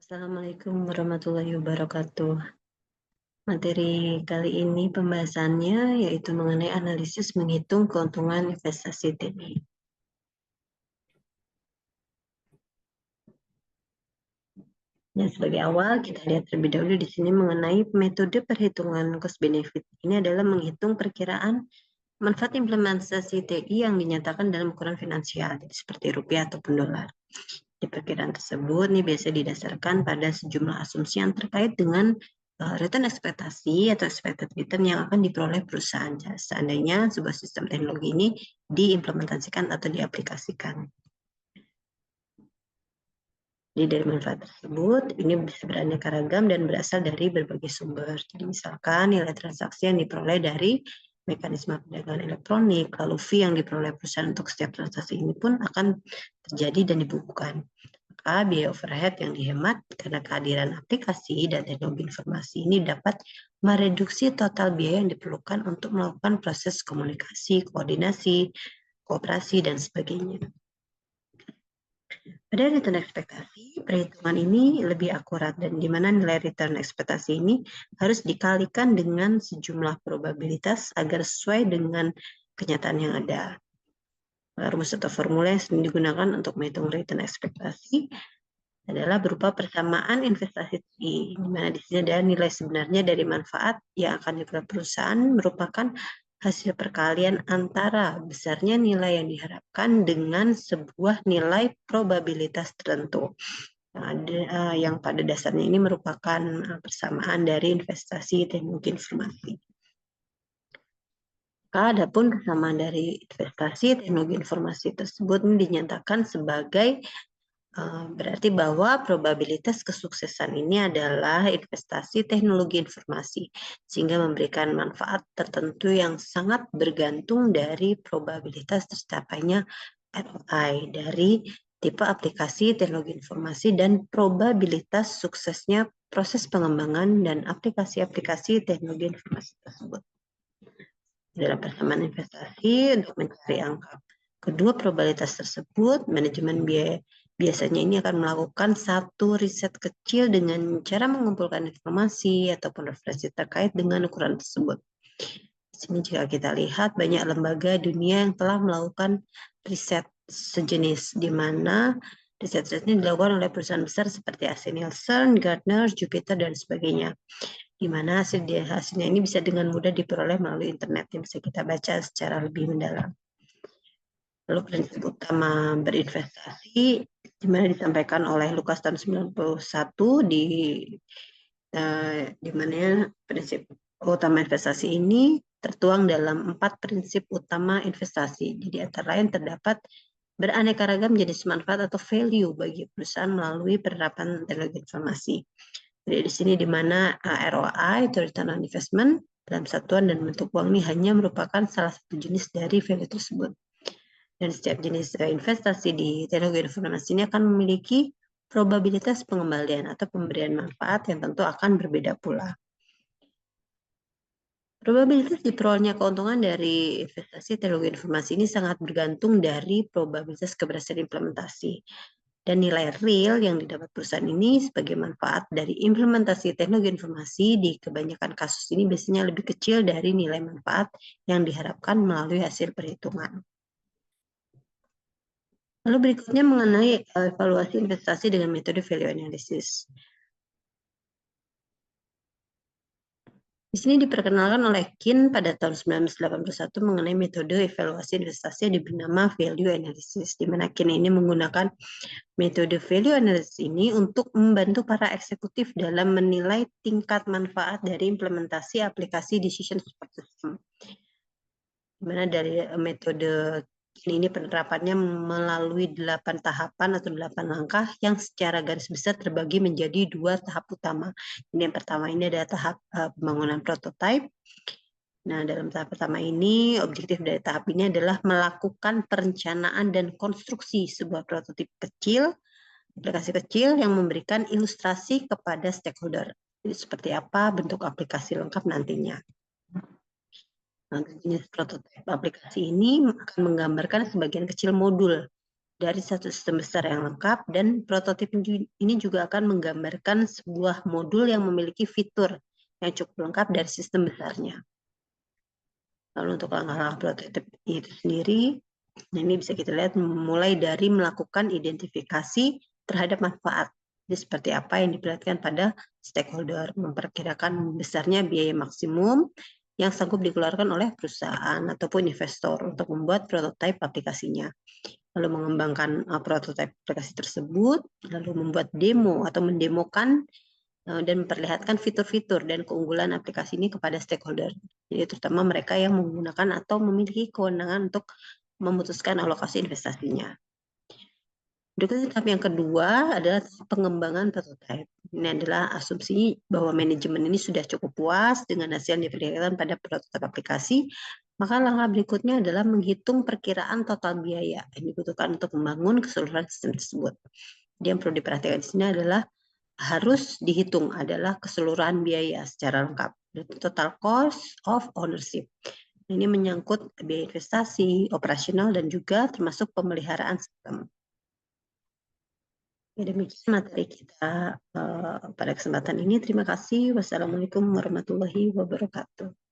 Assalamualaikum warahmatullahi wabarakatuh. Materi kali ini pembahasannya yaitu mengenai analisis menghitung keuntungan investasi TNI. Dan sebagai awal kita lihat terlebih dahulu di sini mengenai metode perhitungan cost benefit. Ini adalah menghitung perkiraan manfaat implementasi TI yang dinyatakan dalam ukuran finansial, seperti rupiah ataupun dolar. Di perkiraan tersebut ini biasa didasarkan pada sejumlah asumsi yang terkait dengan return ekspektasi atau expected return yang akan diperoleh perusahaan seandainya sebuah sistem teknologi ini diimplementasikan atau diaplikasikan. Jadi dari manfaat tersebut ini bisa beraneka ragam dan berasal dari berbagai sumber. Jadi misalkan nilai transaksi yang diperoleh dari mekanisme perdagangan elektronik, lalu fee yang diperoleh perusahaan untuk setiap transaksi ini pun akan terjadi dan dibukukan. Maka biaya overhead yang dihemat karena kehadiran aplikasi dan teknologi informasi ini dapat mereduksi total biaya yang diperlukan untuk melakukan proses komunikasi, koordinasi, kooperasi, dan sebagainya. Pada return ekspektasi, perhitungan ini lebih akurat dan di mana nilai return ekspektasi ini harus dikalikan dengan sejumlah probabilitas agar sesuai dengan kenyataan yang ada. Rumus atau formula yang sering digunakan untuk menghitung return ekspektasi adalah berupa persamaan investasi TI, di mana di sini ada nilai sebenarnya dari manfaat yang akan diperoleh perusahaan merupakan hasil perkalian antara besarnya nilai yang diharapkan dengan sebuah nilai probabilitas tertentu. Yang pada dasarnya ini merupakan persamaan dari investasi teknologi informasi. Adapun kesamaan dari investasi teknologi informasi tersebut ini dinyatakan sebagai berarti bahwa probabilitas kesuksesan ini adalah investasi teknologi informasi, sehingga memberikan manfaat tertentu yang sangat bergantung dari probabilitas tercapainya ROI dari tipe aplikasi teknologi informasi dan probabilitas suksesnya proses pengembangan dan aplikasi-aplikasi teknologi informasi tersebut. Dalam persamaan investasi untuk mencari angka kedua probabilitas tersebut, manajemen biasanya ini akan melakukan satu riset kecil dengan cara mengumpulkan informasi ataupun referensi terkait dengan ukuran tersebut. Di sini jika kita lihat banyak lembaga dunia yang telah melakukan riset sejenis, di mana riset ini dilakukan oleh perusahaan besar seperti AC Nielsen, Gartner, Jupiter, dan sebagainya. Di mana hasilnya ini bisa dengan mudah diperoleh melalui internet yang bisa kita baca secara lebih mendalam. Lalu prinsip utama berinvestasi, di mana disampaikan oleh Lucas tahun 91 di mana prinsip utama investasi ini tertuang dalam 4 prinsip utama investasi. Jadi antara lain terdapat beraneka ragam jenis manfaat atau value bagi perusahaan melalui penerapan teknologi informasi. Jadi di sini di mana ROI atau return on investment dalam satuan dan bentuk uang ini hanya merupakan salah satu jenis dari value tersebut. Dan setiap jenis investasi di teknologi informasi ini akan memiliki probabilitas pengembalian atau pemberian manfaat yang tentu akan berbeda pula. Probabilitas diperolehnya keuntungan dari investasi teknologi informasi ini sangat bergantung dari probabilitas keberhasilan implementasi. Dan nilai real yang didapat perusahaan ini sebagai manfaat dari implementasi teknologi informasi di kebanyakan kasus ini biasanya lebih kecil dari nilai manfaat yang diharapkan melalui hasil perhitungan. Lalu berikutnya mengenai evaluasi investasi dengan metode value analysis. Di sini diperkenalkan oleh Kin pada tahun 1981 mengenai metode evaluasi investasi yang diberi nama value analysis, di mana Kin ini menggunakan metode value analysis ini untuk membantu para eksekutif dalam menilai tingkat manfaat dari implementasi aplikasi decision support system. Di mana dari metode ini penerapannya melalui 8 tahapan atau 8 langkah yang secara garis besar terbagi menjadi 2 tahap utama. Ini yang pertama ini adalah tahap pembangunan prototipe. Nah, dalam tahap pertama ini, objektif dari tahap ini adalah melakukan perencanaan dan konstruksi sebuah prototip kecil, aplikasi kecil yang memberikan ilustrasi kepada stakeholder. Jadi, seperti apa bentuk aplikasi lengkap nantinya. Nah, jenis prototipe aplikasi ini akan menggambarkan sebagian kecil modul dari satu sistem besar yang lengkap, dan prototip ini juga akan menggambarkan sebuah modul yang memiliki fitur yang cukup lengkap dari sistem besarnya. Lalu untuk langkah-langkah prototip itu sendiri, nah ini bisa kita lihat mulai dari melakukan identifikasi terhadap manfaat. Jadi seperti apa yang diperlihatkan pada stakeholder, memperkirakan besarnya biaya maksimum yang sanggup dikeluarkan oleh perusahaan ataupun investor untuk membuat prototipe aplikasinya. Lalu mengembangkan prototipe aplikasi tersebut, lalu membuat demo atau mendemokan dan memperlihatkan fitur-fitur dan keunggulan aplikasi ini kepada stakeholder. Jadi terutama mereka yang menggunakan atau memiliki kewenangan untuk memutuskan alokasi investasinya. Berikutnya tahap yang kedua adalah pengembangan prototipe. Ini adalah asumsi bahwa manajemen ini sudah cukup puas dengan hasil yang diperlihatkan pada prototipe aplikasi. Maka langkah berikutnya adalah menghitung perkiraan total biaya yang dibutuhkan untuk membangun keseluruhan sistem tersebut. Jadi yang perlu diperhatikan di sini adalah harus dihitung adalah keseluruhan biaya secara lengkap, total cost of ownership. Ini menyangkut biaya investasi, operasional, dan juga termasuk pemeliharaan sistem. Ya, demikian materi kita pada kesempatan ini. Terima kasih. Wassalamualaikum warahmatullahi wabarakatuh.